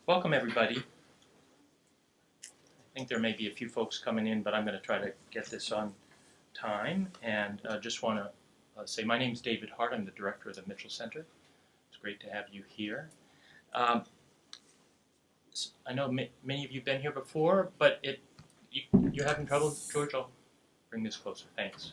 Welcome, everybody. I think there may be a few folks coming in, but I'm going to try to get this on time. And just want to say my name is David Hart. I'm the director of the Mitchell Center. It's great to have you here. I know many of you have been here before, but you're having trouble, George? I'll bring this closer. Thanks.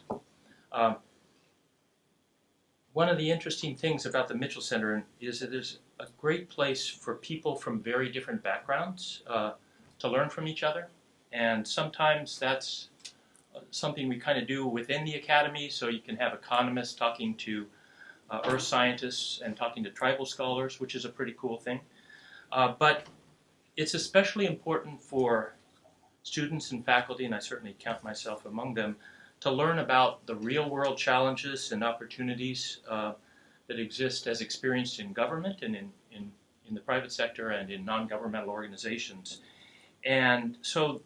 One of the interesting things about the Mitchell Center is that it's a great place for people from very different backgrounds to learn from each other. And sometimes that's something we kind of do within the academy, so you can have economists talking to earth scientists and talking to tribal scholars, which is a pretty cool thing. But it's especially important for students and faculty, and I certainly count myself among them, to learn about the real-world challenges and opportunities that exist as experienced in government and in the private sector and in non-governmental organizations. And so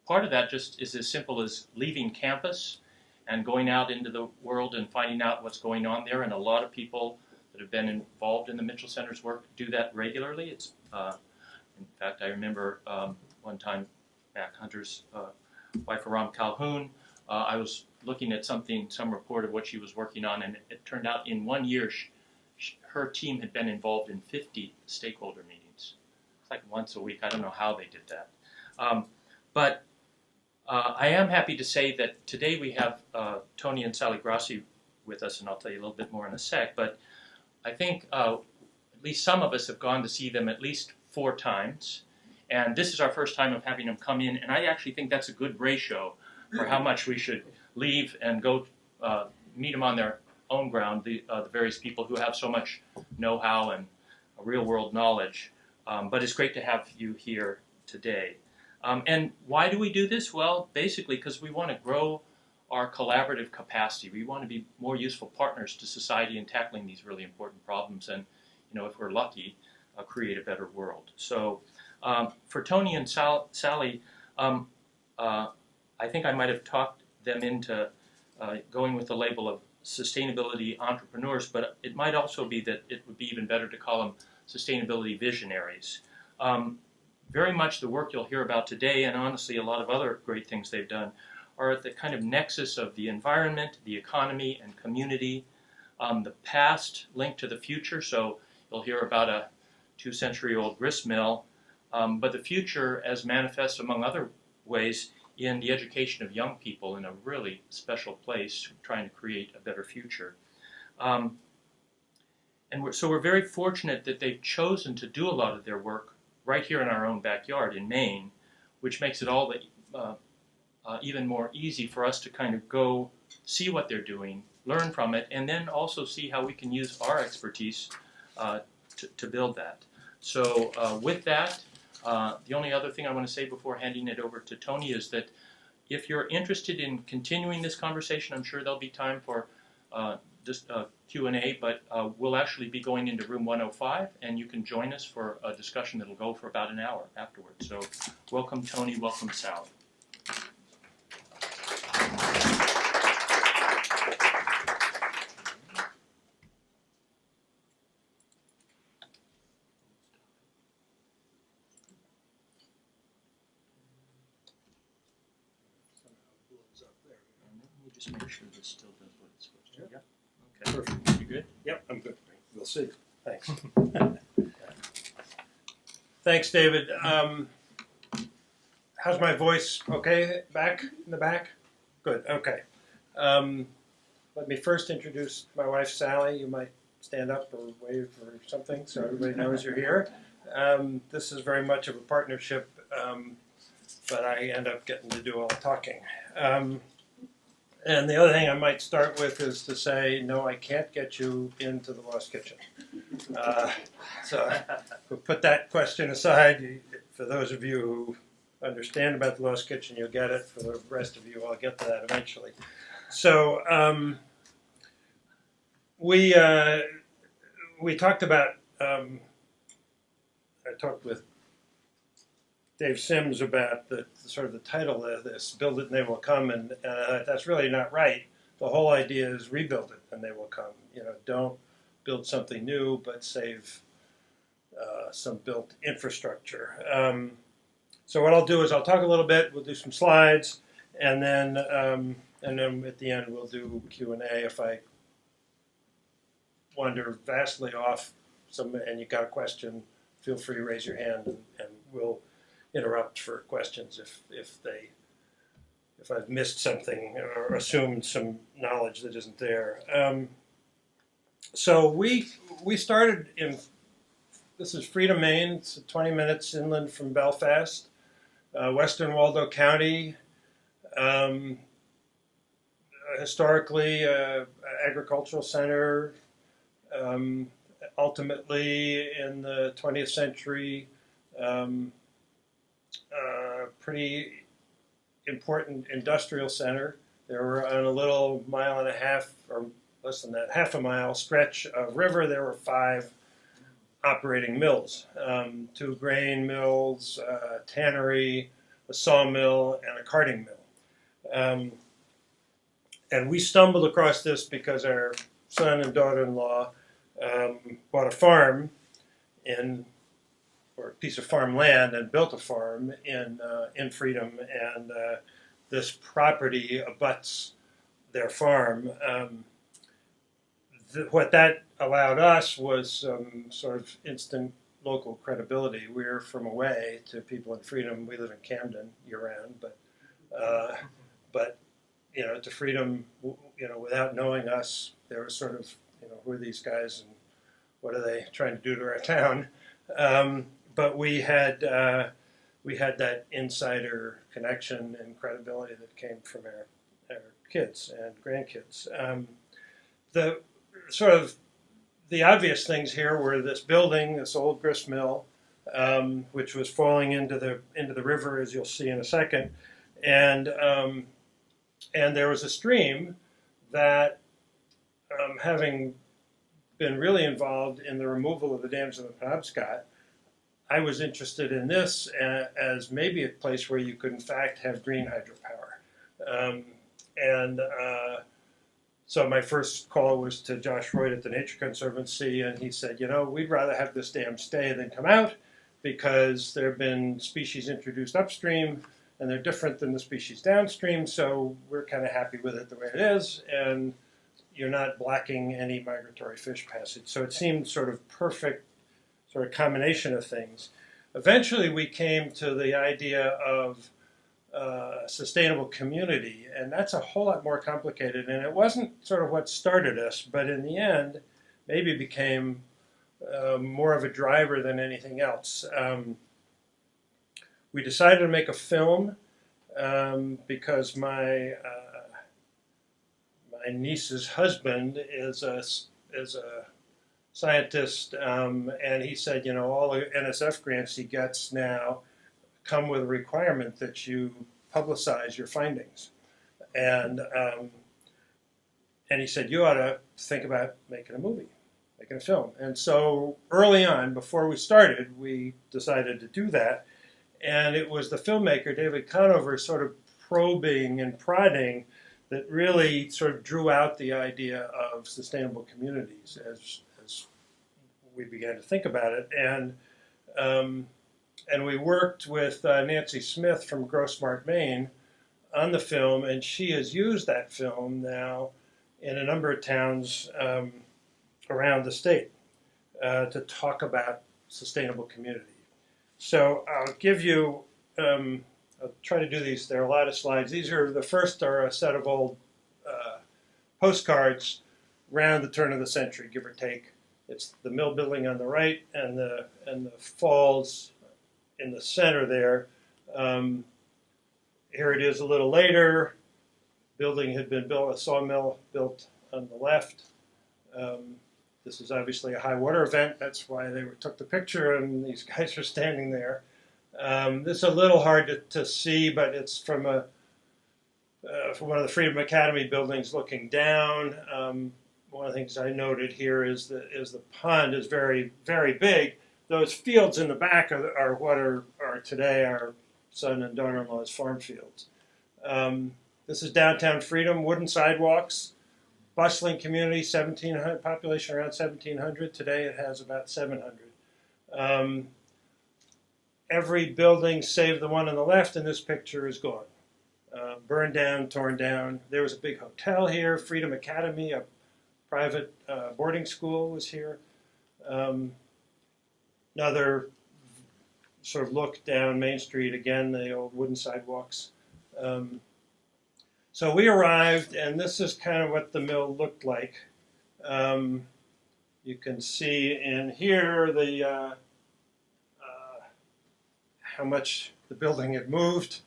part of that just is as simple as leaving campus and going out into the world and finding out what's going on there. And a lot of people that have been involved in the Mitchell Center's work do that regularly. It's in fact, I remember one time Mac Hunter's wife, Aram Calhoun, I was looking at some report of what she was working on, and it turned out in 1 year her team had been involved in 50 stakeholder meetings. It's like once a week. I don't know how they did that. But I am happy to say that today we have Tony and Sally Grassi with us, and I'll tell you a little bit more in a sec. But I think at least some of us have gone to see them at least 4 times, and this is our first time of having them come in, and I actually think that's a good ratio for how much we should leave and go meet them on their own ground, the various people who have so much know-how and real-world knowledge. But it's great to have you here today. And why do we do this? Well, basically because we want to grow our collaborative capacity. We want to be more useful partners to society in tackling these really important problems and, if we're lucky, create a better world. So for Tony and Sally, I think I might have talked them into going with the label of sustainability entrepreneurs, but it might also be that it would be even better to call them sustainability visionaries. Very much the work you'll hear about today, and honestly a lot of other great things they've done, are at the kind of nexus of the environment, the economy, and community, the past linked to the future. So you'll hear about a 2-century-old grist mill, but the future as manifest, among other ways, in the education of young people in a really special place, trying to create a better future. And we're very fortunate that they've chosen to do a lot of their work right here in our own backyard in Maine, which makes it all the even more easy for us to kind of go see what they're doing, learn from it, and then also see how we can use our expertise to build that. So with that, the only other thing I want to say before handing it over to Tony is that if you're interested in continuing this conversation, I'm sure there'll be time for just Q&A, but we'll actually be going into room 105, and you can join us for a discussion that'll go for about an hour afterwards. So welcome, Tony. Welcome, Sally. Just make sure this still does what it's supposed to. Yep. Okay. Perfect. You good? Yep, I'm good. We'll see. Thanks. Thanks, David. How's my voice? Okay, back in the back? Good. Okay. Let me first introduce my wife, Sally. You might stand up or wave or something so everybody knows you're here. This is very much of a partnership, but I end up getting to do all the talking. And the other thing I might start with is to say, no, I can't get you into the Lost Kitchen. So we'll put that question aside. For those of you who understand about the Lost Kitchen, you'll get it. For the rest of you, I'll get to that eventually. So we talked about, I talked with Dave Sims about the sort of the title of this, Build It and They Will Come, and that's really not right. The whole idea is rebuild it and they will come. Don't build something new, but save some built infrastructure. So what I'll do is I'll talk a little bit. We'll do some slides, and then at the end we'll do Q&A. If I wander vastly off and you got a question, feel free to raise your hand, and we'll interrupt for questions if I've missed something or assumed some knowledge that isn't there. So we started in, this is Freedom Maine. It's 20 minutes inland from Belfast, Western Waldo County. Historically, agricultural center. Ultimately, in the 20th century, pretty important industrial center. There were on a little mile and a half, or less than that, half a mile stretch of river, there were 5 operating mills. 2 grain mills, a tannery, a sawmill, and a carding mill. And we stumbled across this because our son and daughter-in-law bought a farm or a piece of farmland and built a farm in Freedom, and this property abuts their farm. What that allowed us was some sort of instant local credibility. We're from away to people in Freedom. We live in Camden year-round, but to Freedom, without knowing us, there was sort of, who are these guys and what are they trying to do to our town? But we had that insider connection and credibility that came from our kids and grandkids. The obvious things here were this building, this old grist mill, which was falling into the river, as you'll see in a second, and there was a stream that, having been really involved in the removal of the dams in the Penobscot, I was interested in this as maybe a place where you could in fact have green hydropower. So my first call was to Josh Royd at the Nature Conservancy, and he said, we'd rather have this dam stay than come out because there have been species introduced upstream and they're different than the species downstream, so we're kind of happy with it the way it is, and you're not blocking any migratory fish passage. So it seemed sort of perfect sort of combination of things. Eventually we came to the idea of sustainable community, and that's a whole lot more complicated, and it wasn't sort of what started us, but in the end maybe became more of a driver than anything else. We decided to make a film because my niece's husband is a scientist, and he said, all the NSF grants he gets now come with a requirement that you publicize your findings, and he said you ought to think about making a film. And so early on, before we started, we decided to do that. And it was the filmmaker, David Conover, sort of probing and prodding that really sort of drew out the idea of sustainable communities as we began to think about it. And we worked with Nancy Smith from Grosmart, Maine, on the film, and she has used that film now in a number of towns around the state to talk about sustainable community. So I'll give you, I'll try to do these. There are a lot of slides. The first are a set of old postcards around the turn of the century, give or take. It's the mill building on the right and the falls in the center there. Here it is a little later. Building had been built, a sawmill built on the left. This is obviously a high water event. That's why they took the picture, and these guys are standing there. This is a little hard to see, but it's from one of the Freedom Academy buildings looking down. One of the things I noted here is the pond is very, very big. Those fields in the back are what are today our son and daughter-in-law's farm fields. This is downtown Freedom, wooden sidewalks. Bustling community, 1,700, population around 1,700. Today it has about 700. Um, every building save the one on the left in this picture is gone. Burned down, torn down. There was a big hotel here, Freedom Academy, a private boarding school was here. Another sort of look down Main Street, again, the old wooden sidewalks. So we arrived, and this is kind of what the mill looked like. You can see in here the how much the building had moved.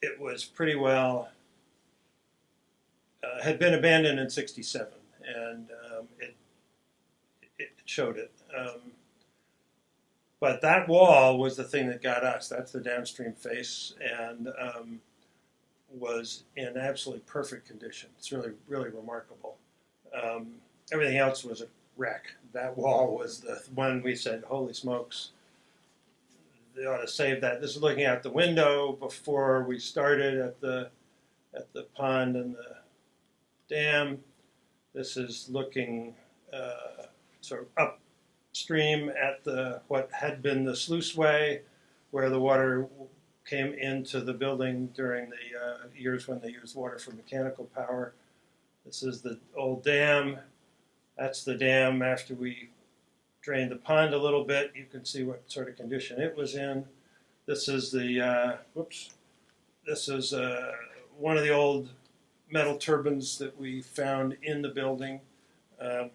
It was pretty well, had been abandoned in '67, and it showed it. But that wall was the thing that got us. That's the downstream face, and was in absolutely perfect condition. It's really, really remarkable. Everything else was a wreck. That wall was the one we said, holy smokes, they ought to save that. This is looking out the window before we started at the pond and the dam. This is looking sort of upstream at what had been the sluiceway, where the water came into the building during the years when they used water for mechanical power. This is the old dam. That's the dam after we drained the pond a little bit. You can see what sort of condition it was in. This is the, this is one of the old metal turbines that we found in the building. There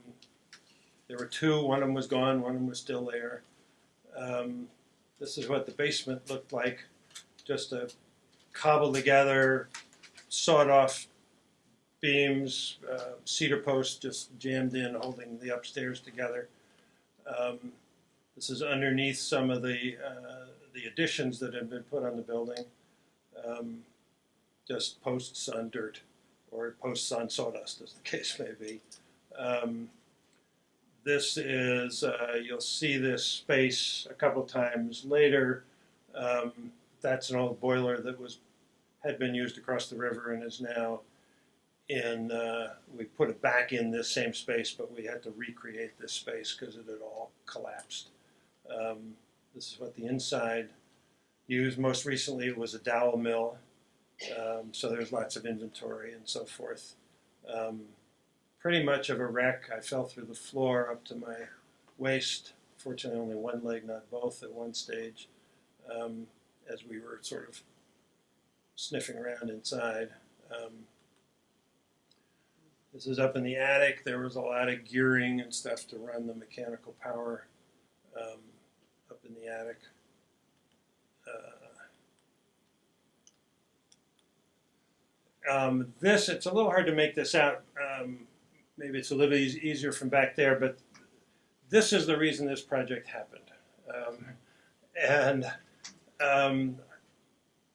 were two, one of them was gone, one of them was still there. This is what the basement looked like, just a cobbled together, sawed off beams, cedar posts just jammed in, holding the upstairs together. This is underneath some of the additions that have been put on the building, just posts on dirt, or posts on sawdust, as the case may be. This is, you'll see this space a couple times later. That's an old boiler that had been used across the river and is now in, we put it back in this same space, but we had to recreate this space because it had all collapsed. This is what the inside used. Most recently it was a dowel mill, so there's lots of inventory and so forth. Pretty much of a wreck. I fell through the floor up to my waist. Fortunately, only one leg, not both, at one stage, as we were sort of sniffing around inside. This is up in the attic. There was a lot of gearing and stuff to run the mechanical power up in the attic. This, it's a little hard to make this out. Maybe it's a little easier from back there, but this is the reason this project happened.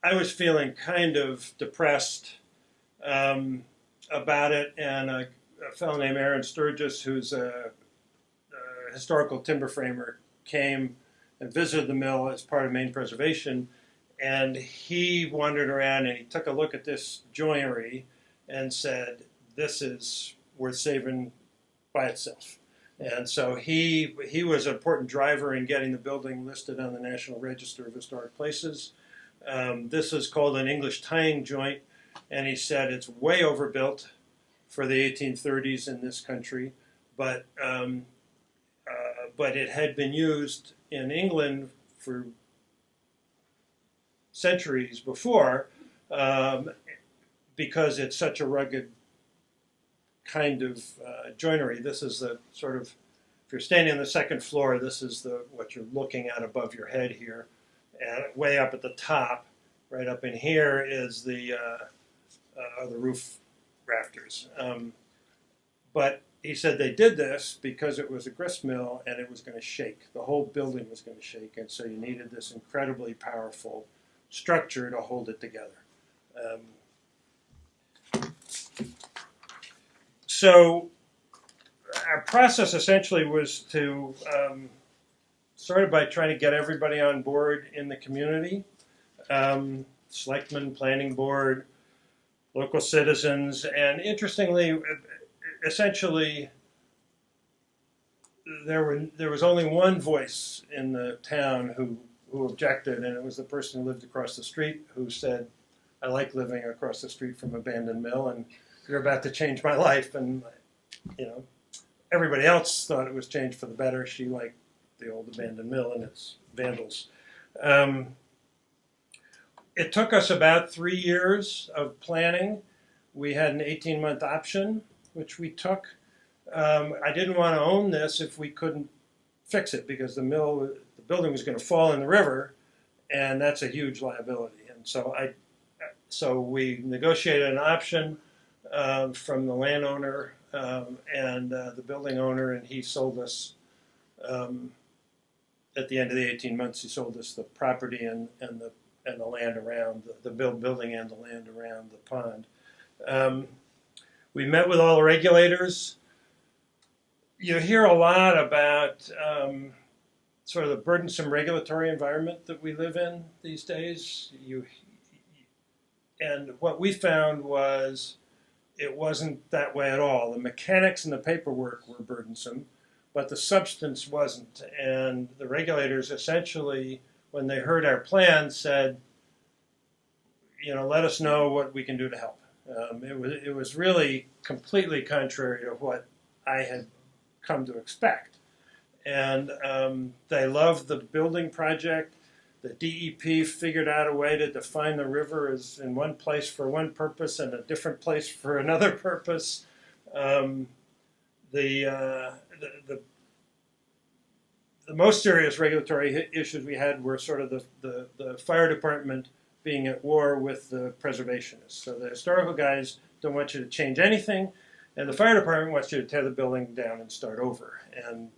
I was feeling kind of depressed about it, and a fellow named Aaron Sturgis, who's a historical timber framer, came and visited the mill as part of Maine preservation, and he wandered around and he took a look at this joinery and said, this is worth saving by itself. And so he was an important driver in getting the building listed on the National Register of Historic Places. This is called an English tying joint, and he said it's way overbuilt for the 1830s in this country, but it had been used in England for centuries before, because it's such a rugged kind of joinery. This is the sort of, if you're standing on the second floor, this is what you're looking at above your head here. And way up at the top, right up in here, is the roof rafters. But he said they did this because it was a grist mill and it was going to shake. The whole building was going to shake, and so you needed this incredibly powerful structure to hold it together. So our process essentially was to started by trying to get everybody on board in the community, selectmen, planning board, local citizens, and interestingly, essentially there was only one voice in the town who objected, and it was the person who lived across the street who said, "I like living across the street from abandoned mill, and you're about to change my life." And everybody else thought it was changed for the better. She liked the old abandoned mill and its vandals. It took us about 3 years of planning. We had an 18-month option, which we took. I didn't want to own this if we couldn't fix it, because the building was going to fall in the river, and that's a huge liability. And so we negotiated an option from the landowner and the building owner, and he sold us. At the end of the 18 months, he sold us the property and the land around the building and the land around the pond. We met with all the regulators. You hear a lot about sort of the burdensome regulatory environment that we live in these days. And what we found was it wasn't that way at all. The mechanics and the paperwork were burdensome, but the substance wasn't. And the regulators essentially, when they heard our plan, said, let us know what we can do to help. It was really completely contrary to what I had come to expect. And they loved the building project. The DEP figured out a way to define the river as in one place for one purpose and a different place for another purpose. The most serious regulatory issues we had were sort of the fire department being at war with the preservationists. So the historical guys don't want you to change anything, and the fire department wants you to tear the building down and start over. And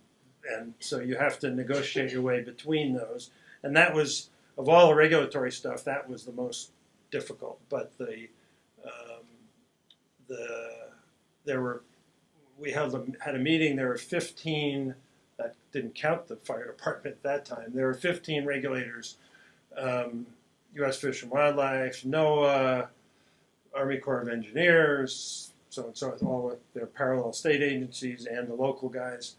so you have to negotiate your way between those. And that was, of all the regulatory stuff, that was the most difficult. But we had a meeting. There were 15. That didn't count the fire department at that time. There were 15 regulators: U.S. Fish and Wildlife, NOAA, Army Corps of Engineers, so and so, all of their parallel state agencies and the local guys.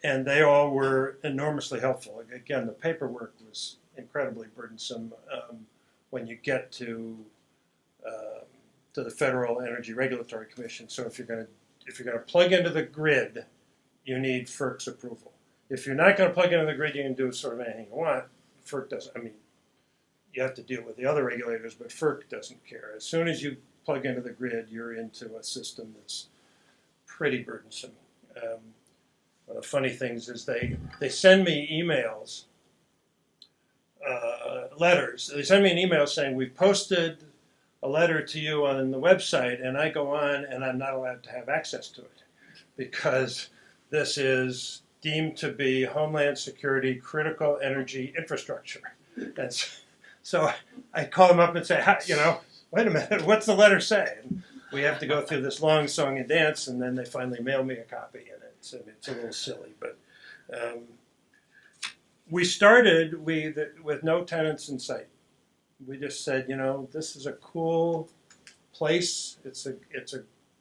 And they all were enormously helpful. Again, the paperwork was incredibly burdensome when you get to the Federal Energy Regulatory Commission. So if you're going to plug into the grid, you need FERC's approval. If you're not going to plug into the grid, you can do sort of anything you want. FERC doesn't. I mean, you have to deal with the other regulators, but FERC doesn't care. As soon as you plug into the grid, you're into a system that's pretty burdensome. One of the funny things is they send me emails, letters. They send me an email saying, "We've posted a letter to you on the website," and I go on and I'm not allowed to have access to it because this is deemed to be Homeland Security critical energy infrastructure. And so I call them up and say, wait a minute, what's the letter say? And we have to go through this long song and dance, and then they finally mail me a copy, and it's a little silly. But we started with no tenants in sight. We just said, this is a cool place. It's a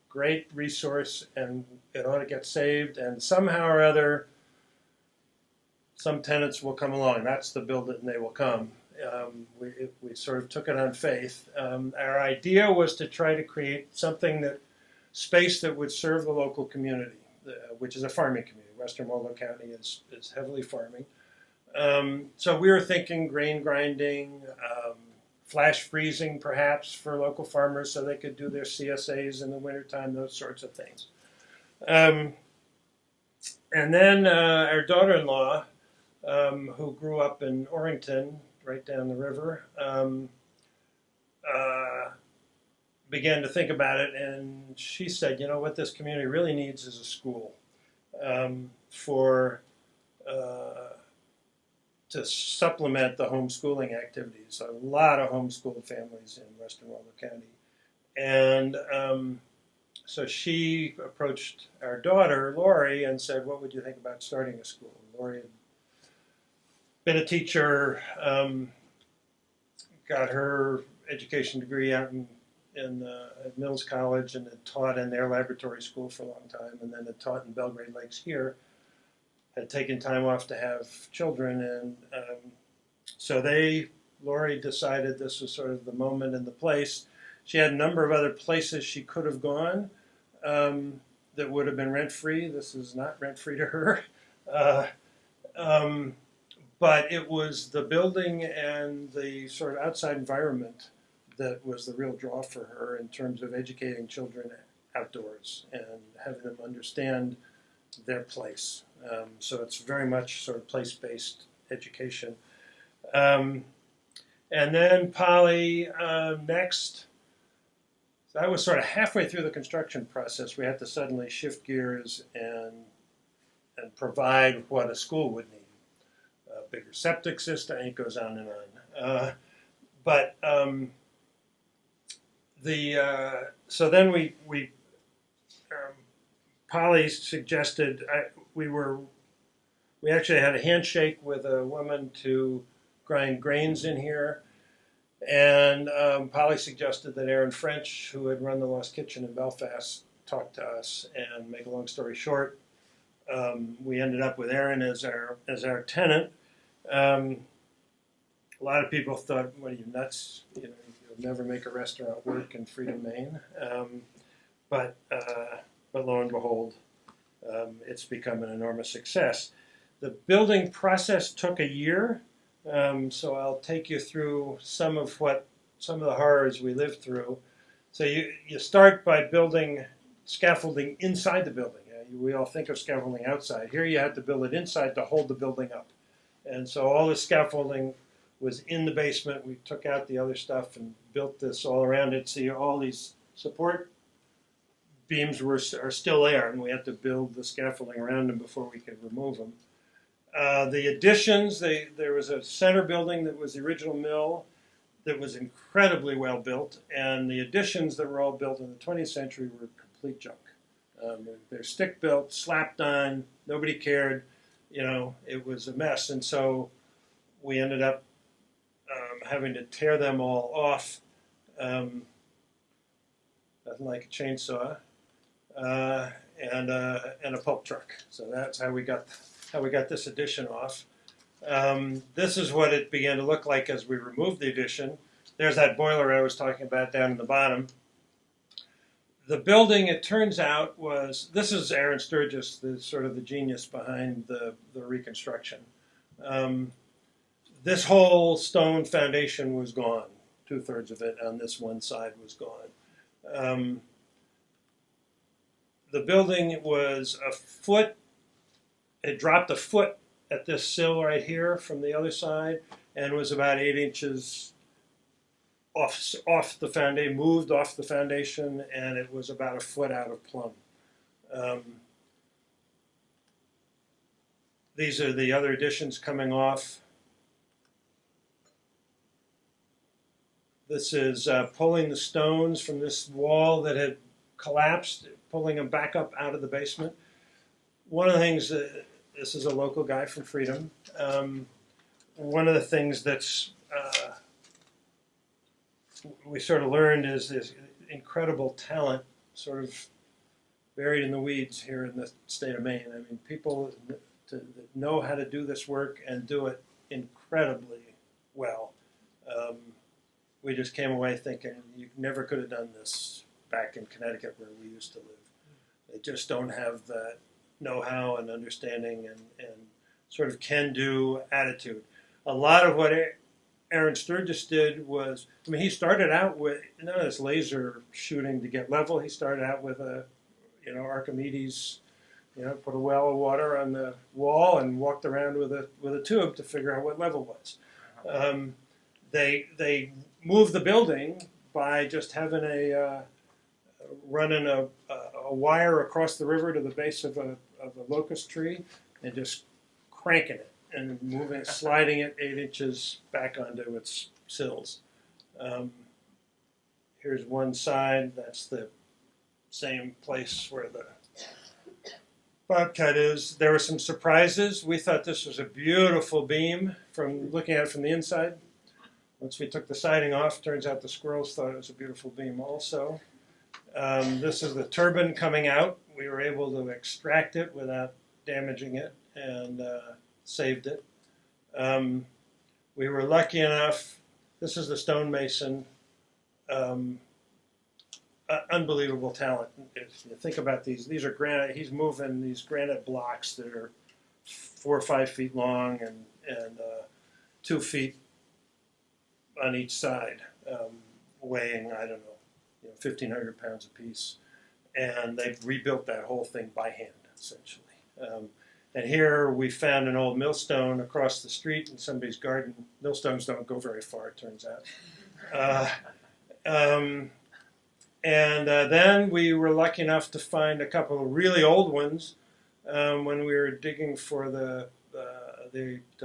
great resource, and it ought to get saved. And somehow or other, some tenants will come along. That's the build it and they will come. We sort of took it on faith. Our idea was to try to create space that would serve the local community, which is a farming community. Western Waldo County is heavily farming. So we were thinking grain grinding, flash freezing perhaps for local farmers so they could do their CSAs in the wintertime, those sorts of things. And then our daughter-in-law, who grew up in Orrington, right down the river, began to think about it, and she said, what this community really needs is a school to supplement the homeschooling activities. A lot of homeschooled families in Western Waldo County. And so she approached our daughter, Lori, and said, what would you think about starting a school? Lori had been a teacher, got her education degree out in at Mills College and had taught in their laboratory school for a long time, and then had taught in Belgrade Lakes here. Had taken time off to have children, and so Lori decided this was sort of the moment and the place. She had a number of other places she could have gone that would have been rent-free. This is not rent-free to her. But it was the building and the sort of outside environment that was the real draw for her in terms of educating children outdoors and having them understand their place. So it's very much sort of place-based education. And then Polly next. So I was sort of halfway through the construction process. We had to suddenly shift gears and provide what a school would need. A bigger septic system, it goes on and on. So then we Polly suggested we actually had a handshake with a woman to grind grains in here, and Polly suggested that Aaron French, who had run the Lost Kitchen in Belfast, talk to us. And make a long story short, we ended up with Aaron as our tenant. A lot of people thought, "What are you, nuts? You'll never make a restaurant work in Freedom, Maine." But lo and behold, it's become an enormous success. The building process took a year, so I'll take you through some of the horrors we lived through. So you start by building scaffolding inside the building. We all think of scaffolding outside. Here you had to build it inside to hold the building up. And so all the scaffolding was in the basement. We took out the other stuff and built this all around it. See, all these support beams are still there, and we had to build the scaffolding around them before we could remove them. The additions, there was a center building that was the original mill that was incredibly well built, and the additions that were all built in the 20th century were complete junk. They're stick built, slapped on, nobody cared. It was a mess, and so we ended up having to tear them all off. Nothing like a chainsaw and a pulp truck. So that's how we got this addition off. This is what it began to look like as we removed the addition. There's that boiler I was talking about down in the bottom. The building, it turns out, this is Aaron Sturgis, the genius behind the reconstruction. This whole stone foundation was gone. 2/3 of it on this one side was gone. The building was a foot, it dropped a foot at this sill right here from the other side, and was about 8 inches off the foundation, moved off the foundation, and it was about a foot out of plumb. These are the other additions coming off. This is pulling the stones from this wall that had collapsed, pulling them back up out of the basement. One of the things, this is a local guy from Freedom. One of the things that's we sort of learned is this incredible talent sort of buried in the weeds here in the state of Maine. I mean, people that know how to do this work and do it incredibly well. We just came away thinking you never could have done this back in Connecticut where we used to live. They just don't have that know-how and understanding and sort of can-do attitude. A lot of what Aaron Sturgis did was, he started out with none of this laser shooting to get level. He started out with a, Archimedes, put a well of water on the wall and walked around with a tube to figure out what level was. They moved the building by just having running a wire across the river to the base of a locust tree and just cranking it and sliding it 8 inches back onto its sills. Here's one side. That's the same place where the bobcat is. There were some surprises. We thought this was a beautiful beam from looking at it from the inside. Once we took the siding off, turns out the squirrels thought it was a beautiful beam also. This is the turbine coming out. We were able to extract it without damaging it and saved it. We were lucky enough, this is the stonemason, unbelievable talent. If you think about these are granite, he's moving these granite blocks that are 4 or 5 feet long and 2 feet on each side, weighing, I don't know, 1,500 pounds apiece. And they've rebuilt that whole thing by hand, essentially. And here we found an old millstone across the street in somebody's garden. Millstones don't go very far, it turns out. Then we were lucky enough to find a couple of really old ones when we were digging for to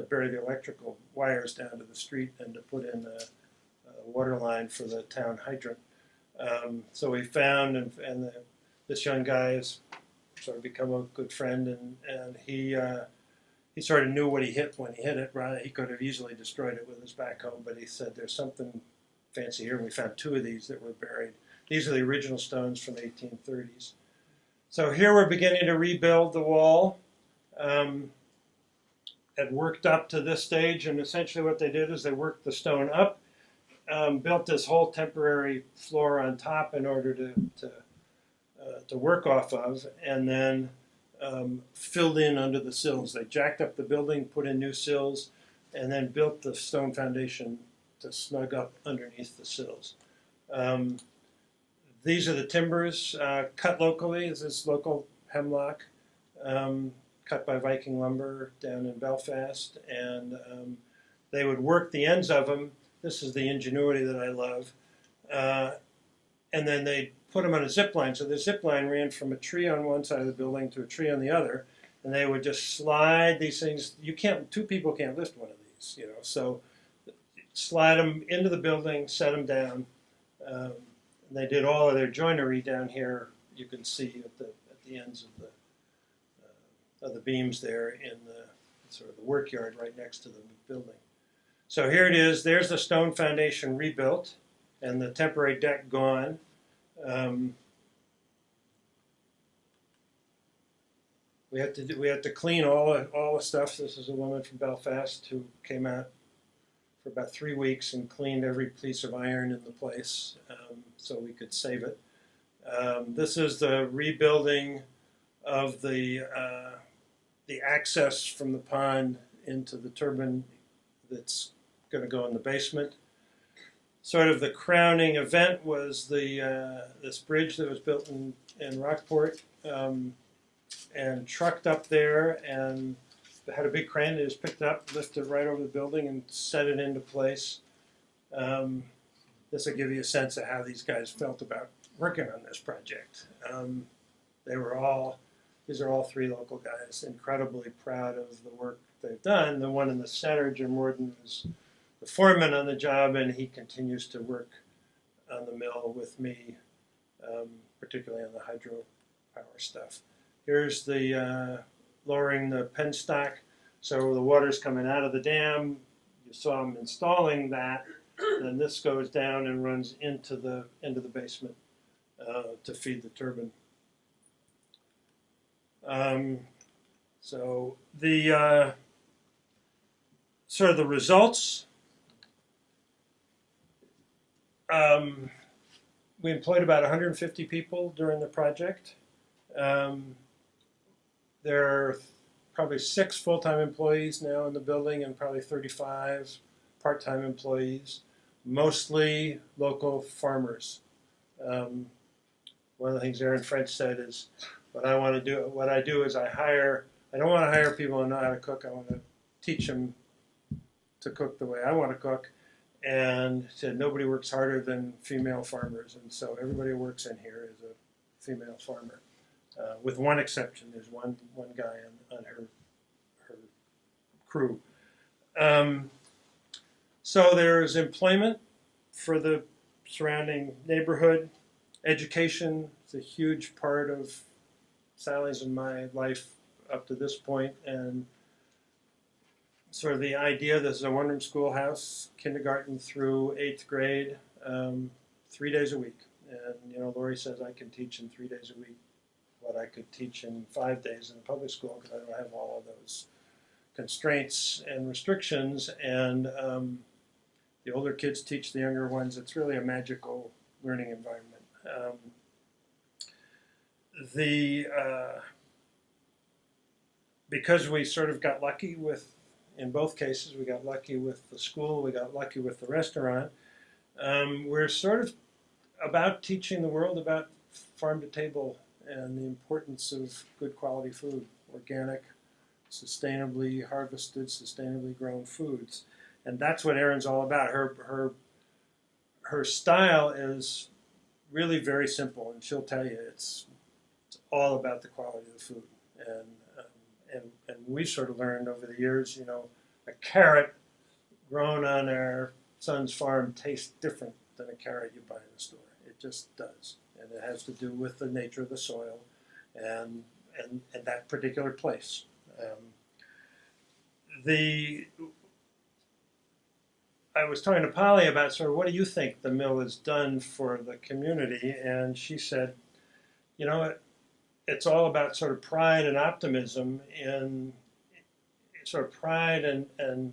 bury the electrical wires down to the street and to put in a water line for the town hydrant. So we found, this young guy has sort of become a good friend, and he sort of knew what he hit when he hit it. Right? He could have easily destroyed it with his backhoe, but he said there's something fancy here. And we found 2 of these that were buried. These are the original stones from the 1830s. So here we're beginning to rebuild the wall. Had worked up to this stage, and essentially what they did is they worked the stone up, built this whole temporary floor on top in order to work off of, and then filled in under the sills. They jacked up the building, put in new sills, and then built the stone foundation to snug up underneath the sills. These are the timbers cut locally. This is local hemlock, cut by Viking Lumber down in Belfast, and they would work the ends of them. This is the ingenuity that I love. And then they put them on a zip line. So the zip line ran from a tree on one side of the building to a tree on the other, and they would just slide these things. 2 people can't lift one of these, So slide them into the building, set them down. They did all of their joinery down here. You can see at the ends of the beams there in the sort of the work yard right next to the building. So here it is. There's the stone foundation rebuilt, and the temporary deck gone. We had to clean all the stuff. This is a woman from Belfast who came out for about 3 weeks and cleaned every piece of iron in the place so we could save it. This is the rebuilding of the access from the pond into the turbine that's going to go in the basement. Sort of the crowning event was this bridge that was built in Rockport and trucked up there, and they had a big crane that just picked it up, lifted it right over the building, and set it into place. This will give you a sense of how these guys felt about working on this project. These are all 3 local guys, incredibly proud of the work they've done. The one in the center, Jim Warden, was the foreman on the job, and he continues to work on the mill with me, particularly on the hydropower stuff. Here's the lowering the penstock, so the water's coming out of the dam. You saw them installing that, and this goes down and runs into the basement to feed the turbine. So the sort of the results. We employed about 150 people during the project. There are probably 6 full-time employees now in the building and probably 35 part-time employees, mostly local farmers. One of the things Aaron French said is, what I do is I don't want to hire people who know how to cook. I want to teach them to cook the way I want to cook. And said nobody works harder than female farmers, and so everybody who works in here is a female farmer, with one exception. There's one guy on her crew. So there's employment for the surrounding neighborhood. Education is a huge part of Sally's and my life up to this point, and sort of the idea this is a one-room schoolhouse, kindergarten through 8th grade, 3 days a week. And, Lori says I can teach in 3 days a week what I could teach in 5 days in a public school because I don't have all of those constraints and restrictions. And the older kids teach the younger ones. It's really a magical learning environment. Because we sort of got lucky with, in both cases, we got lucky with the school, we got lucky with the restaurant. We're sort of about teaching the world about farm to table and the importance of good quality food, organic, sustainably harvested, sustainably grown foods. And that's what Erin's all about. Her style is really very simple, and she'll tell you it's all about the quality of the food. And we sort of learned over the years, a carrot grown on our son's farm tastes different than a carrot you buy in the store. It just does. And it has to do with the nature of the soil and that particular place. I was talking to Polly about sort of what do you think the mill has done for the community, and she said, it's all about sort of pride and optimism in sort of pride and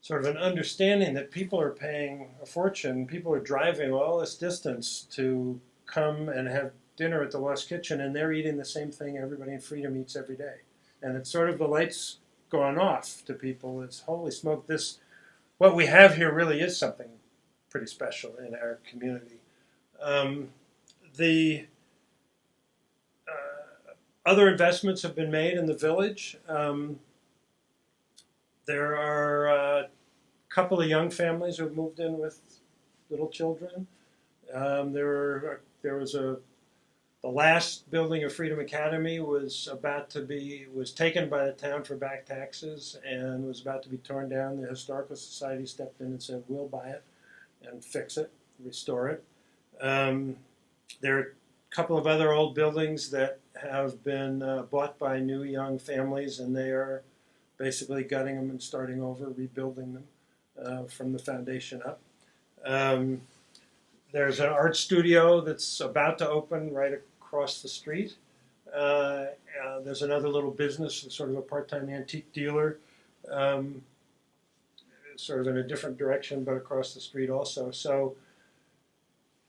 sort of an understanding that people are paying a fortune. People are driving all this distance to come and have dinner at the Lost Kitchen, and they're eating the same thing everybody in Freedom eats every day. And it's sort of the lights going off to people. It's holy smoke, what we have here really is something pretty special in our community. The other investments have been made in the village. There are a couple of young families who have moved in with little children. The last building of Freedom Academy was taken by the town for back taxes and was about to be torn down. The Historical Society stepped in and said, we'll buy it and fix it, restore it. There are a couple of other old buildings that have been bought by new young families, and they are basically gutting them and starting over, rebuilding them from the foundation up. There's an art studio that's about to open right across the street. There's another little business, sort of a part-time antique dealer, sort of in a different direction, but across the street also. So,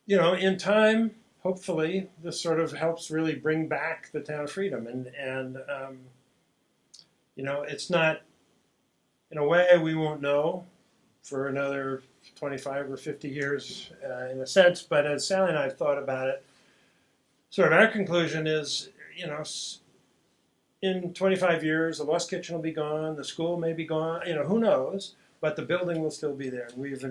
in time, hopefully, this sort of helps really bring back the town of Freedom. And it's not, in a way, we won't know for another 25 or 50 years in a sense, but as Sally and I have thought about it, sort of our conclusion is, in 25 years, the Lost Kitchen will be gone, the school may be gone, who knows, but the building will still be there. We've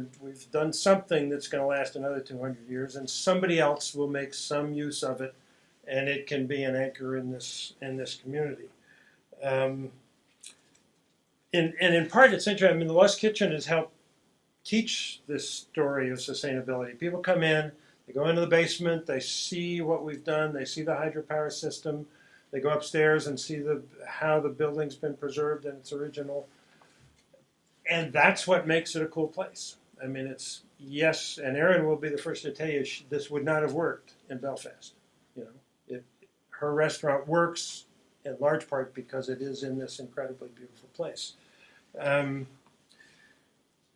done something that's going to last another 200 years, and somebody else will make some use of it, and it can be an anchor in this community. And in part, it's interesting. The Lost Kitchen has helped teach this story of sustainability. People come in, they go into the basement, they see what we've done, they see the hydropower system, they go upstairs and see how the building's been preserved in its original. And that's what makes it a cool place. It's, yes, and Erin will be the first to tell you this would not have worked in Belfast. Her restaurant works in large part because it is in this incredibly beautiful place.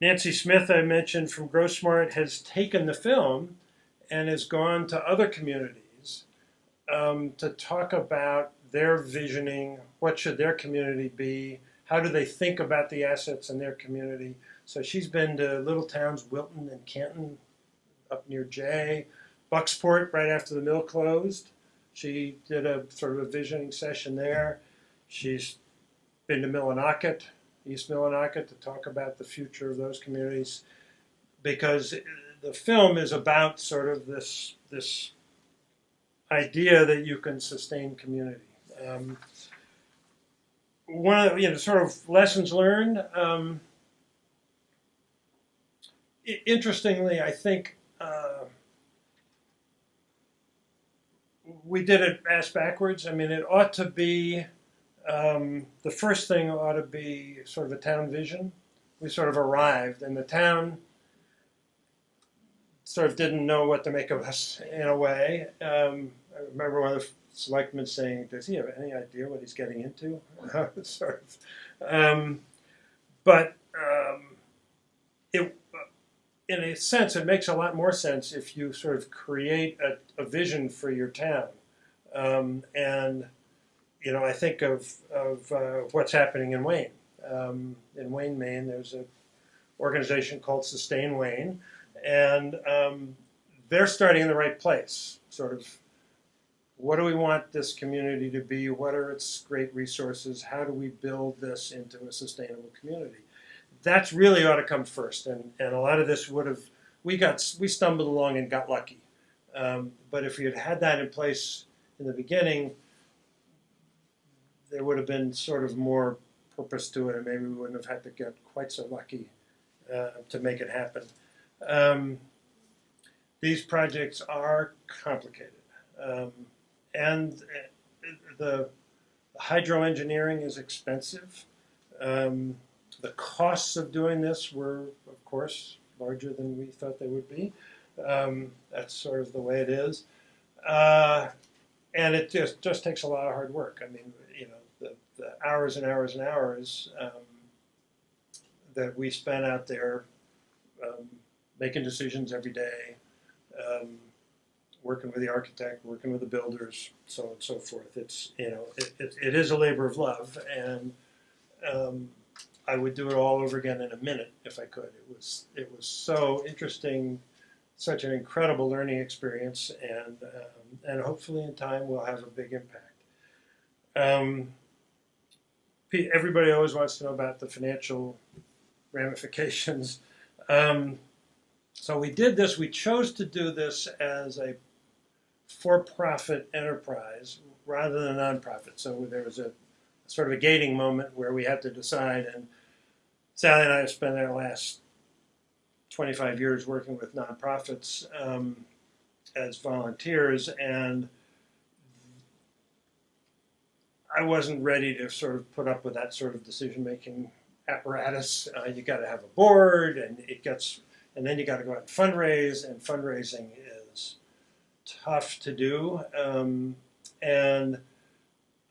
Nancy Smith, I mentioned from Grow Smart, has taken the film and has gone to other communities to talk about their visioning, what should their community be, how do they think about the assets in their community. So she's been to little towns, Wilton and Canton, up near Jay, Bucksport right after the mill closed. She did a sort of a visioning session there. She's been to Millinocket, East Millinocket, to talk about the future of those communities, because the film is about sort of this idea that you can sustain community. One of the sort of lessons learned. Interestingly, I think we did it ass backwards. It ought to be The first thing ought to be sort of a town vision. We sort of arrived, and the town sort of didn't know what to make of us in a way. I remember one of the selectmen saying, "Does he have any idea what he's getting into?" sort of. But it, in a sense, it makes a lot more sense if you sort of create a vision for your town. And I think of what's happening in Wayne. In Wayne, Maine, there's an organization called Sustain Wayne, and they're starting in the right place. Sort of, what do we want this community to be? What are its great resources? How do we build this into a sustainable community? That's really ought to come first, and a lot of this would have we stumbled along and got lucky. But if we had had that in place in the beginning, there would have been sort of more purpose to it, and maybe we wouldn't have had to get quite so lucky to make it happen. These projects are complicated, and the hydro engineering is expensive. The costs of doing this were, of course, larger than we thought they would be. That's sort of the way it is. And it just takes a lot of hard work. I mean, the hours and hours and hours that we spent out there making decisions every day, working with the architect, working with the builders, so on and so forth. It's it is a labor of love, and I would do it all over again in a minute if I could. It was so interesting, such an incredible learning experience, and hopefully in time we'll have a big impact. Everybody always wants to know about the financial ramifications. So we did this. We chose to do this as a for-profit enterprise rather than a nonprofit. So there was a sort of a gating moment where we had to decide. And Sally and I have spent our last 25 years working with nonprofits as volunteers, and I wasn't ready to sort of put up with that sort of decision-making apparatus. You got to have a board, and then you got to go out and fundraise, and fundraising is tough to do. And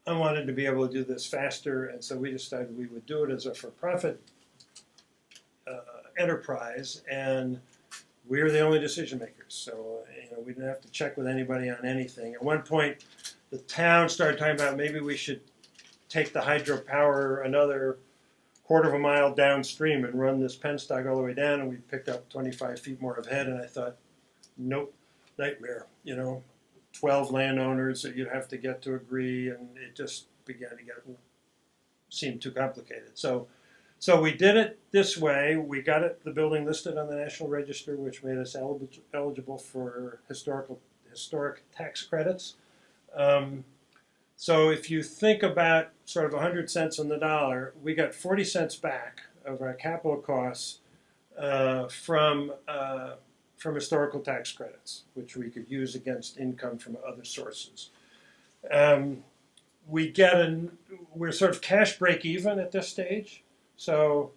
I wanted to be able to do this faster, and so we decided we would do it as a for-profit enterprise, and we're the only decision makers. So we didn't have to check with anybody on anything. At one point, the town started talking about maybe we should take the hydropower another quarter of a mile downstream and run this penstock all the way down, and we picked up 25 feet more of head. And I thought, nope, nightmare. 12 landowners that you'd have to get to agree, and it just began to seem too complicated. So we did it this way. We got the building listed on the National Register, which made us eligible for historic tax credits. So if you think about sort of 100 cents on the dollar, we got 40 cents back of our capital costs from historical tax credits, which we could use against income from other sources. We're sort of cash break even at this stage. So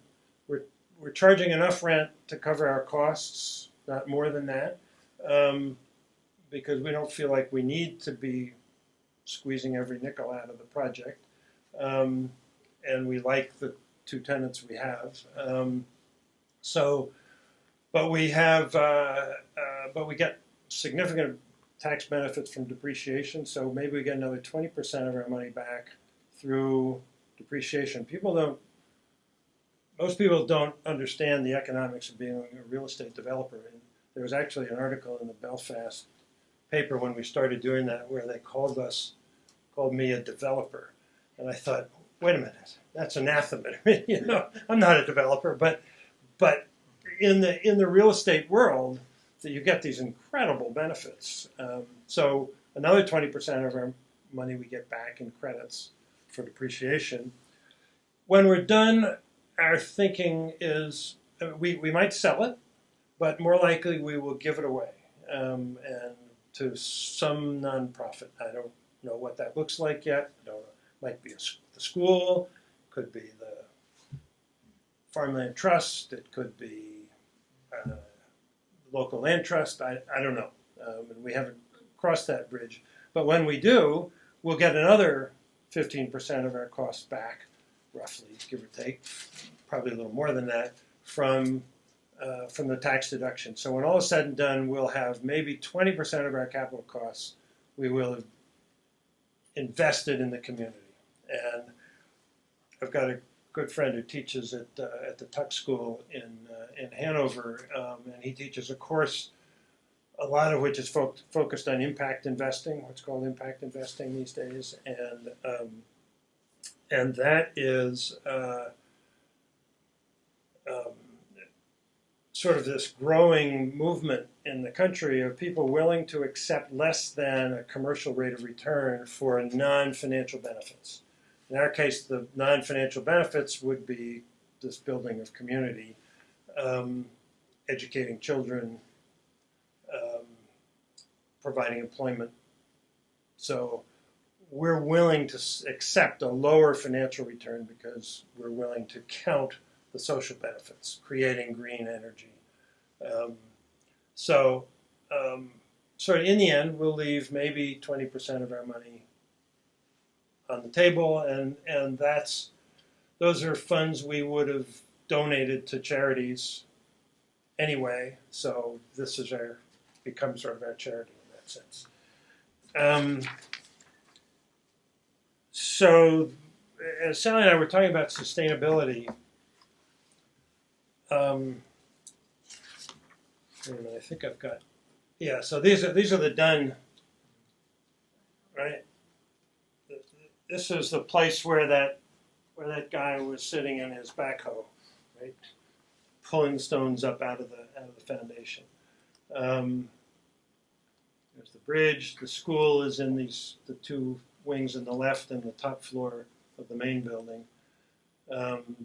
we're charging enough rent to cover our costs, not more than that, because we don't feel like we need to be squeezing every nickel out of the project, and we like the two tenants we have. But we get significant tax benefits from depreciation. So maybe we get another 20% of our money back through depreciation. Most people don't understand the economics of being a real estate developer. And there was actually an article in the Belfast paper when we started doing that where they called me a developer. And I thought, wait a minute, that's anathema. I'm not a developer, but in the real estate world, you get these incredible benefits. So another 20% of our money we get back in credits for depreciation. When we're done, our thinking is we might sell it, but more likely we will give it away and to some nonprofit. I don't know what that looks like yet. I don't Might be the school, could be the farmland trust, it could be local land trust. I don't know, and we haven't crossed that bridge. But when we do, we'll get another 15% of our costs back, roughly, give or take, probably a little more than that, from the tax deduction. So when all is said and done, we'll have maybe 20% of our capital costs we will have invested in the community. And I've got a good friend who teaches at the Tuck School in Hanover, and he teaches a course, a lot of which is focused on impact investing, what's called impact investing these days, and that is sort of this growing movement in the country of people willing to accept less than a commercial rate of return for non-financial benefits. In our case, the non-financial benefits would be this building of community, educating children, providing employment. So we're willing to accept a lower financial return because we're willing to count the social benefits, creating green energy. So in the end, we'll leave maybe 20% of our money on the table, and those are funds we would have donated to charities anyway. So this is becomes sort of our charity in that sense. So as Sally and I were talking about sustainability, I think I've got, so these are the done, right? This is the place where that guy was sitting in his backhoe, right, pulling stones up out of the foundation. There's the bridge. The school is in the two wings on the left and the top floor of the main building.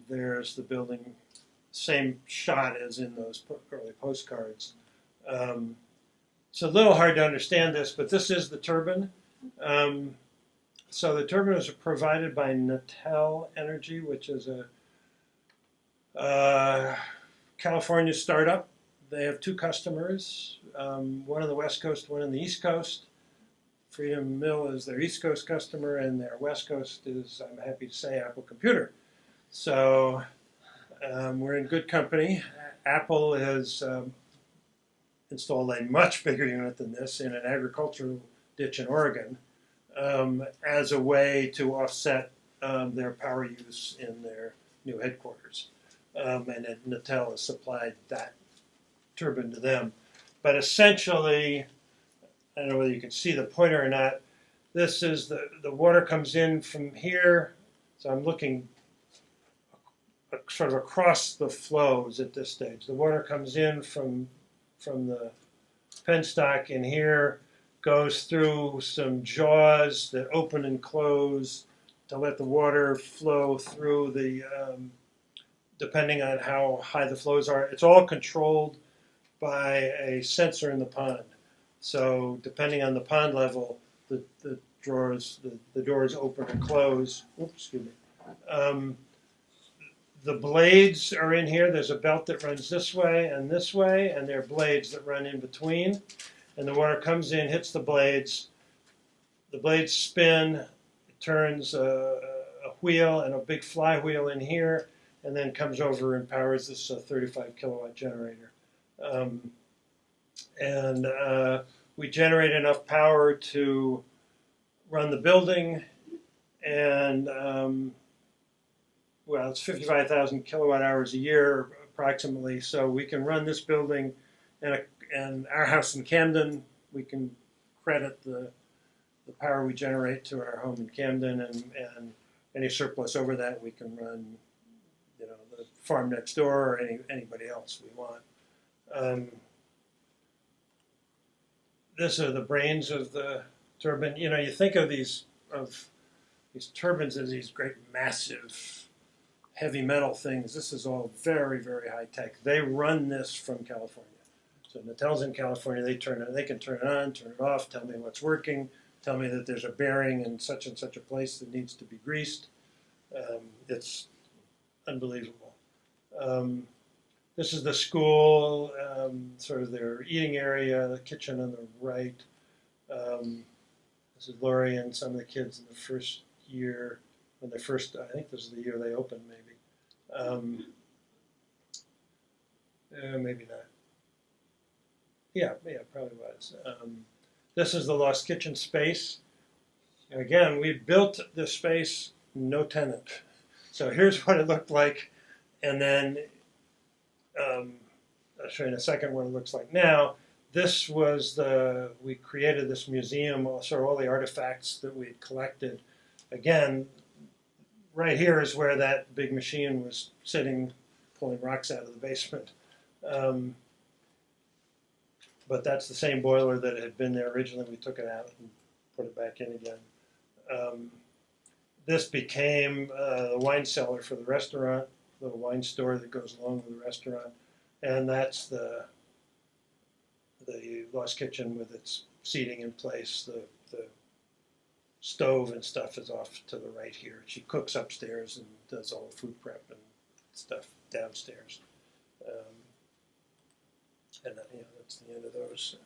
There's the building, same shot as in those early postcards. It's a little hard to understand this, but this is the turbine. So the turbine is provided by Natel Energy, which is a California startup. They have two customers, one on the West Coast, one on the East Coast. Freedom Mill is their East Coast customer, and their West Coast is, I'm happy to say, Apple Computer. So we're in good company. Apple has installed a much bigger unit than this in an agricultural ditch in Oregon as a way to offset their power use in their new headquarters. And Natel has supplied that turbine to them. But essentially, I don't know whether you can see the pointer or not, this is the water comes in from here, so I'm looking sort of across the flows at this stage. The water comes in from the penstock in here, goes through some jaws that open and close to let the water flow through depending on how high the flows are. It's all controlled by a sensor in the pond. So depending on the pond level, the doors open and close. Oops, excuse me. The blades are in here. There's a belt that runs this way, and there are blades that run in between. And the water comes in, hits the blades. The blades spin. It turns a wheel and a big flywheel in here, and then comes over and powers this 35 kilowatt generator. We generate enough power to run the building, and it's 55,000 kilowatt hours a year approximately. So we can run this building and our house in Camden. We can credit the power we generate to our home in Camden, and any surplus over that we can run, the farm next door or anybody else we want. These are the brains of the turbine. You think of these turbines as these great, massive, heavy metal things. This is all very, very high tech. They run this from California. So Natel's in California. They can turn it on, turn it off, tell me what's working, tell me that there's a bearing in such and such a place that needs to be greased. It's unbelievable. This is the school, sort of their eating area, the kitchen on the right. This is Lori and some of the kids in the first year, when they first, I think this is the year they opened, maybe. Maybe not. Yeah, probably was. This is the Lost Kitchen space. Again, we built this space, no tenant. So here's what it looked like, and then I'll show you in a second what it looks like now. This was we created this museum, sort of all the artifacts that we had collected. Again, right here is where that big machine was sitting, pulling rocks out of the basement. But that's the same boiler that had been there originally. We took it out and put it back in again. This became the wine cellar for the restaurant, the wine store that goes along with the restaurant. And that's the Lost Kitchen with its seating in place. The stove and stuff is off to the right here. She cooks upstairs and does all the food prep and stuff downstairs. And that's the end of those.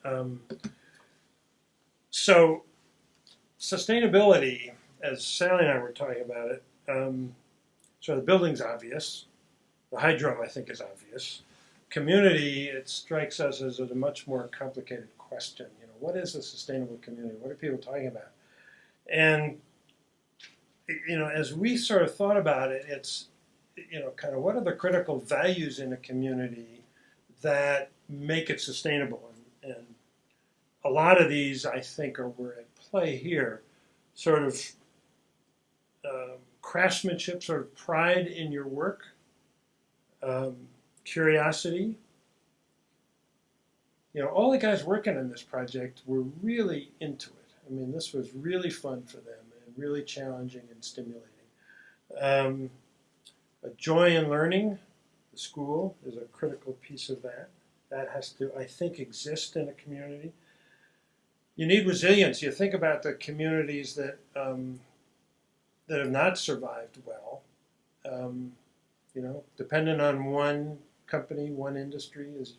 So sustainability, as Sally and I were talking about it, so the building's obvious. The hydro, I think, is obvious. Community, it strikes us as a much more complicated question. What is a sustainable community? What are people talking about? And, as we sort of thought about it, it's, kind of what are the critical values in a community that make it sustainable? And a lot of these, I think, were at play here. Sort of craftsmanship, sort of pride in your work, curiosity. All the guys working on this project were really into it. I mean, this was really fun for them and really challenging and stimulating. A joy in learning, the school is a critical piece of that. That has to, I think, exist in a community. You need resilience. You think about the communities that have not survived well. Dependent on one company, one industry, is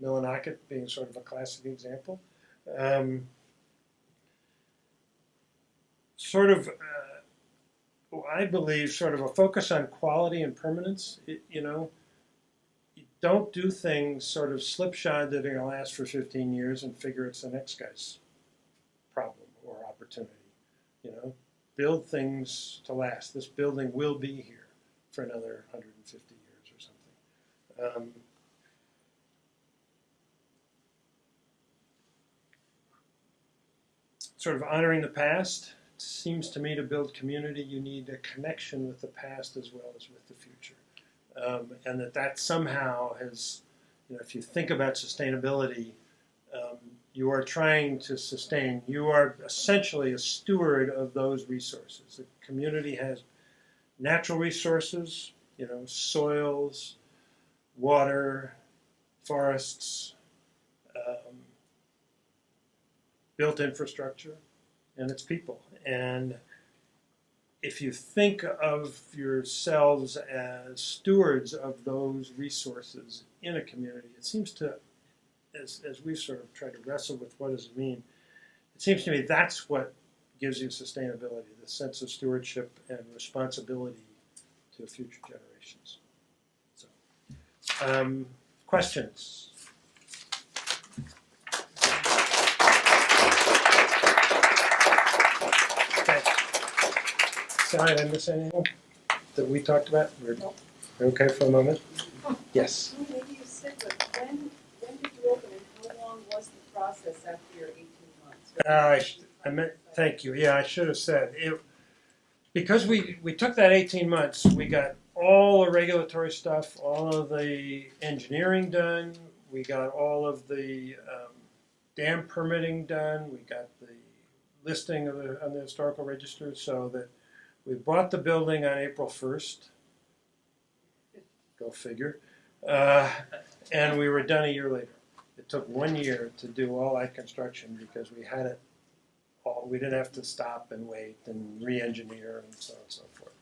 Millinocket being sort of a classic example. I believe, sort of a focus on quality and permanence. You don't do things sort of slipshod that are going to last for 15 years and figure it's the next guy's problem or opportunity. Build things to last. This building will be here for another 150 years or something. Sort of honoring the past. It seems to me to build community, you need a connection with the past as well as with the future. And that somehow has, if you think about sustainability, you are trying to sustain. You are essentially a steward of those resources. The community has natural resources, soils, water, forests, built infrastructure, and its people. And if you think of yourselves as stewards of those resources in a community, it seems to, as we sort of try to wrestle with what does it mean, it seems to me that's what gives you sustainability, the sense of stewardship and responsibility to future generations. So, questions? Okay. Sally, did I miss anything that we talked about? We're okay for a moment? Yes? Maybe you said, but when did you open and how long was the process after your 18 months? I meant, thank you. Yeah, I should have said. Because we took that 18 months, we got all the regulatory stuff, all of the engineering done, we got all of the dam permitting done, we got the listing on the historical register, so that we bought the building on April 1st. Go figure. And we were done a year later. It took 1 year to do all that construction because we had it we didn't have to stop and wait and re-engineer and so on and so forth.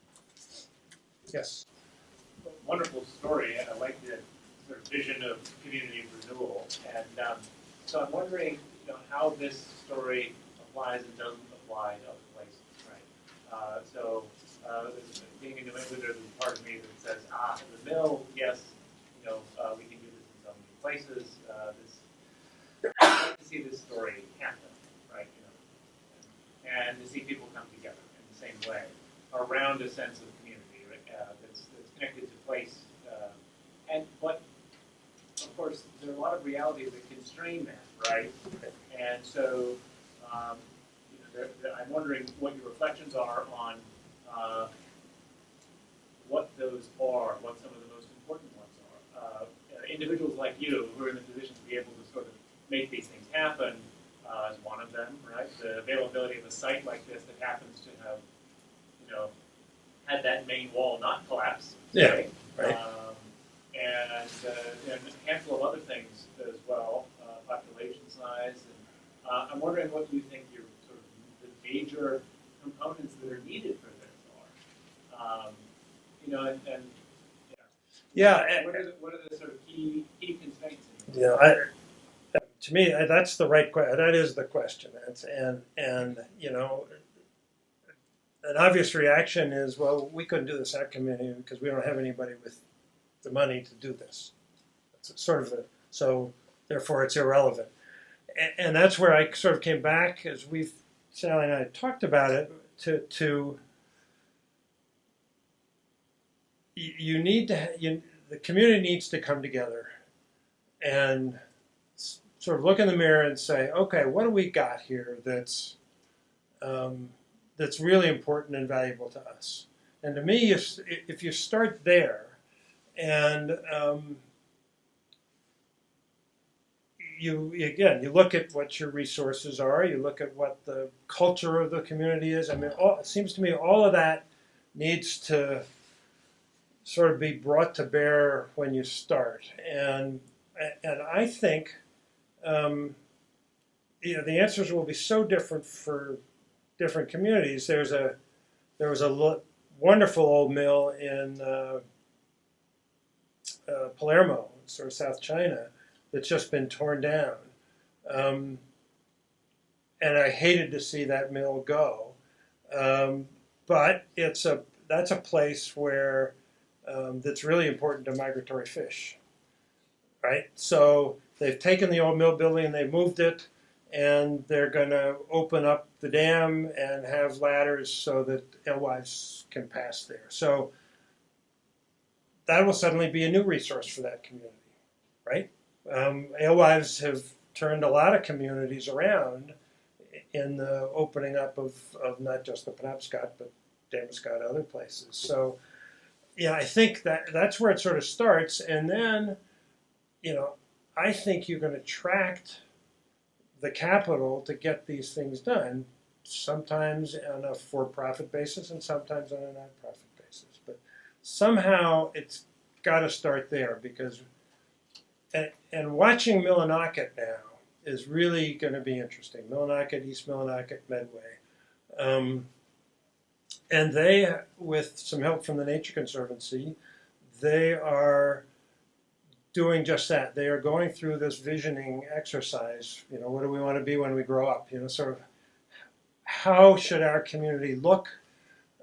Yes. Wonderful story. I like the sort of vision of community renewal, and so I'm wondering, how this story applies and doesn't apply to other places, right? Being in New England, there's a part of me that says, the mill, yes, we can do this in so many places. I'd like to see this story happen, right? And to see people come together in the same way around a sense of community, right? That's connected to place. But of course, there are a lot of realities that constrain that, right? And so, I'm wondering what your reflections are on what those are, what some of the most important ones are. Individuals like you who are in the position to be able to sort of make these things happen is one of them, right? The availability of a site like this that happens to have, had that main wall not collapse. Yeah, right. And a handful of other things as well, population size. And I'm wondering what you think your sort of the major components that are needed for this are. What are the sort of key constraints? To me, that's the right question. That is the question. An obvious reaction is, well, we couldn't do this in our community because we don't have anybody with the money to do this. It's sort of so therefore it's irrelevant. And that's where I sort of came back as Sally and I talked about it to you need to the community needs to come together and sort of look in the mirror and say, okay, what do we got here that's really important and valuable to us? And to me, if you start there and you look at what your resources are, you look at what the culture of the community is. I mean, it seems to me all of that needs to sort of be brought to bear when you start. And I think the answers will be so different for different communities. There was a wonderful old mill in Palermo, sort of South China, that's just been torn down. And I hated to see that mill go. But that's a place where that's really important to migratory fish, right? So they've taken the old mill building and they've moved it, and they're going to open up the dam and have ladders so that alewives can pass there. So that will suddenly be a new resource for that community, right? Alewives have turned a lot of communities around in the opening up of not just the Penobscot, but Damascus, other places. So, I think that's where it sort of starts. And then, I think you're going to attract the capital to get these things done, sometimes on a for-profit basis and sometimes on a non-profit basis. But somehow it's got to start there because, and watching Millinocket now is really going to be interesting. Millinocket, East Millinocket, Medway. And they, with some help from the Nature Conservancy, they are doing just that. They are going through this visioning exercise. What do we want to be when we grow up? Sort of how should our community look?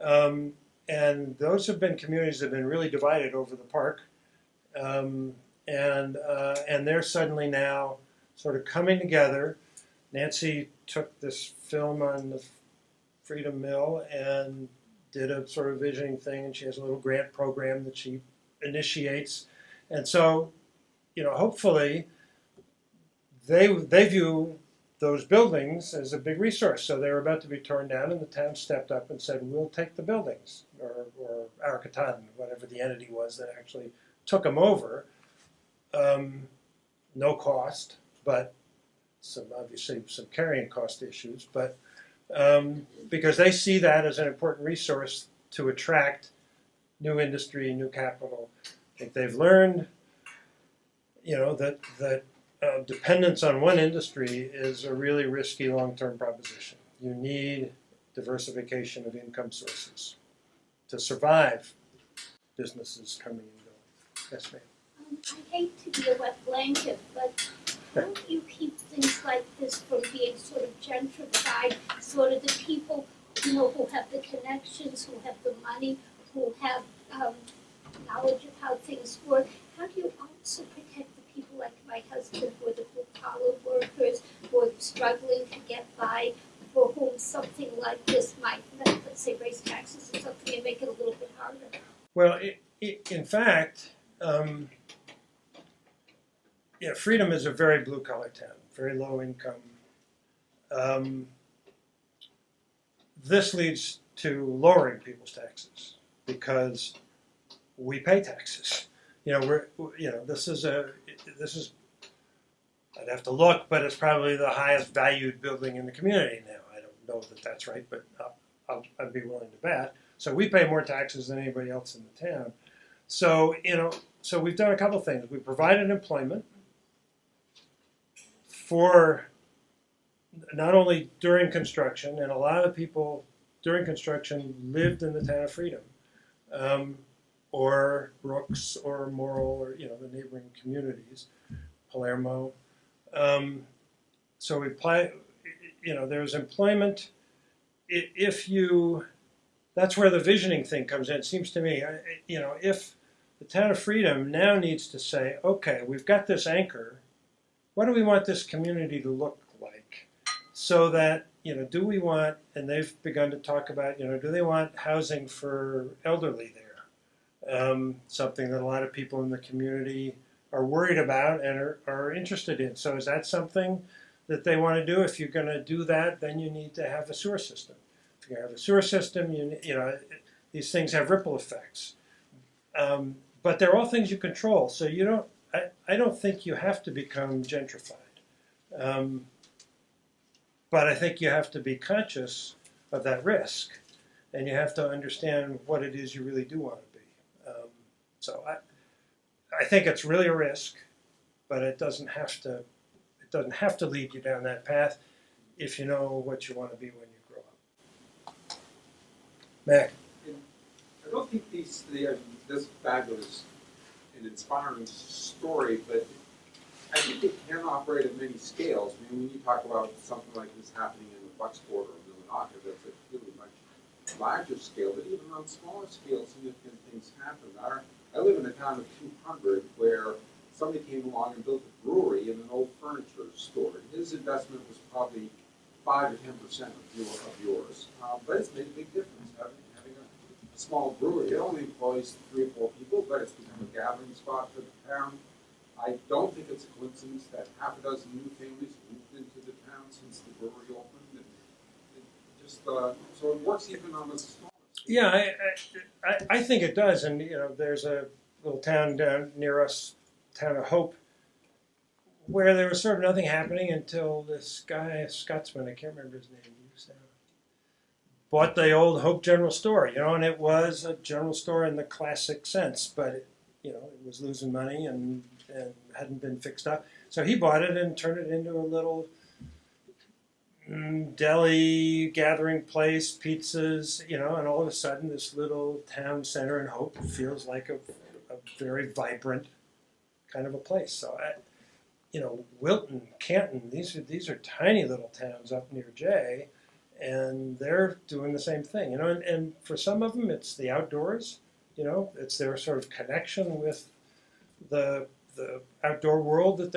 And those have been communities that have been really divided over the park. And they're suddenly now sort of coming together. Nancy took this film on the Freedom Mill and did a sort of visioning thing, and she has a little grant program that she initiates. And so, hopefully they view those buildings as a big resource. So they were about to be torn down, and the town stepped up and said, we'll take the buildings, or Arcatan, whatever the entity was that actually took them over. No cost, but obviously some carrying cost issues, but because they see that as an important resource to attract new industry, new capital. I think they've learned, that dependence on one industry is a really risky long-term proposition. you need diversification of income sources to survive businesses coming and going. Yes, ma'am. I hate to be a wet blanket, but how do you keep things like this from being sort of gentrified, sort of the people, who have the connections, who have the money, who have knowledge of how things work? How do you also protect the people like my husband, who are the blue-collar workers, who are struggling to get by, for whom something like this might, let's say, raise taxes or something and make it a little bit harder? Well, in fact, Freedom is a very blue-collar town, very low income. This leads to lowering people's taxes because we pay taxes. This is I'd have to look, but it's probably the highest valued building in the community now. I don't know that that's right, but I'd be willing to bet. So we pay more taxes than anybody else in the town. So we've done a couple of things. We provided employment for not only during construction, and a lot of people during construction lived in the town of Freedom, or Brooks, or Morrill, or the neighboring communities, Palermo. So we apply. There's employment. That's where the visioning thing comes in. It seems to me, if the town of Freedom now needs to say, okay, we've got this anchor. What do we want this community to look like? So that, do we want, and they've begun to talk about, do they want housing for elderly there? Something that a lot of people in the community are worried about and are interested in. So is that something that they want to do? If you're going to do that, then you need to have a sewer system. If you have a sewer system, these things have ripple effects. But they're all things you control. So I don't think you have to become gentrified. But I think you have to be conscious of that risk, and you have to understand what it is you really do want to be. So I think it's really a risk, but it doesn't have to lead you down that path if you know what you want to be when you grow up. Mac. I don't think this fabulous and inspiring story, but I think it can operate at many scales. I mean, when you talk about something like this happening in the Bucksport or Millinocket, that's a really much larger scale, but even on smaller scale, significant things happen. I live in a town of 200 where somebody came along and built a brewery in an old furniture store. His investment was probably 5 to 10% of yours, but it's made a big difference having a small brewery. It only employs 3 or 4 people, but it's become a gathering spot for the town. I don't think it's a coincidence that half a dozen new families moved into the town since the brewery opened, and so it works even on a small scale. Yeah, I think it does, and there's a little town down near us, town of Hope, where there was sort of nothing happening until this guy, a Scotsman, I can't remember his name, bought the old Hope General Store, and it was a general store in the classic sense, but it was losing money and hadn't been fixed up. So he bought it and turned it into a little deli gathering place, pizzas, and all of a sudden this little town center in Hope feels like a very vibrant kind of a place. So, Wilton, Canton, these are tiny little towns up near Jay, and they're doing the same thing, and for some of them it's the outdoors, it's their sort of connection with the outdoor world that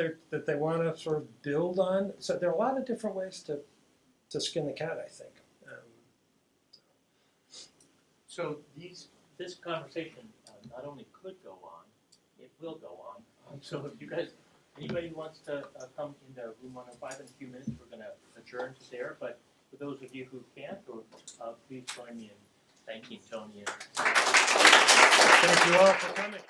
they want to sort of build on. So there are a lot of different ways to skin the cat, I think. So this conversation not only could go on, it will go on. So if anybody who wants to come into room 105 in a few minutes, we're going to adjourn to there. But for those of you who can't, please join me in thanking Tony. Thank you all for coming.